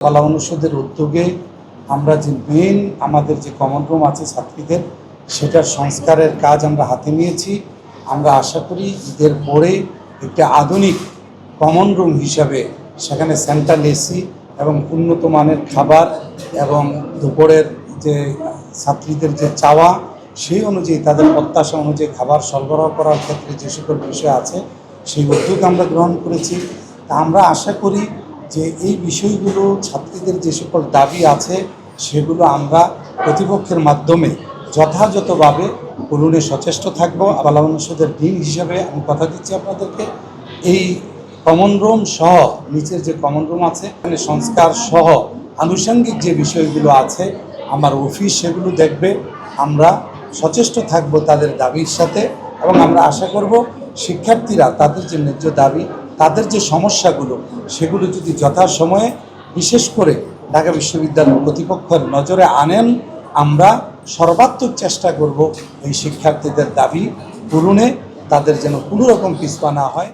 কলা অনুষদের উদ্যোগে আমরা যে মেইন আমাদের যে কমন রুম আছে ছাত্রীদের সেটার সংস্কারের কাজ আমরা হাতে নিয়েছি। আমরা আশা করি ঈদের পরে একটা আধুনিক কমন রুম হিসাবে সেখানে সেন্ট্রাল এসি এবং উন্নত মানের খাবার এবং দুপুরের যে ছাত্রীদের যে চাওয়া সেই অনুযায়ী তাদের প্রত্যাশা অনুযায়ী খাবার সরবরাহ করার ক্ষেত্রে যে সকল বিষয় আছে সেই উদ্যোগ আমরা গ্রহণ করেছি। তা আমরা আশা করি যে এই বিষয়গুলো ছাত্রীদের যে সকল দাবি আছে সেগুলো আমরা কর্তৃপক্ষের মাধ্যমে যথাযথভাবে পূরণে সচেষ্ট থাকবো। কলা অনুষদের ডিন হিসেবে আমি কথা দিচ্ছি আপনাদেরকে, এই কমন রুম সহ নিচের যে কমন রুম আছে এখানে সংস্কার সহ আনুষঙ্গিক যে বিষয়গুলো আছে আমার অফিস সেগুলো দেখবে। আমরা সচেষ্ট থাকব তাদের দাবির সাথে এবং আমরা আশা করব শিক্ষার্থীরা তাদের যে ন্যায্য দাবি তাদের যে সমস্যাগুলো সেগুলো যদি যথাসময়ে বিশেষ করে ঢাকা বিশ্ববিদ্যালয় কর্তৃপক্ষের নজরে আনেন, আমরা সর্বাত্মক চেষ্টা করব এই শিক্ষার্থীদের দাবি পূরণে, তাদের যেন কোনো রকম পিছপা না হয়।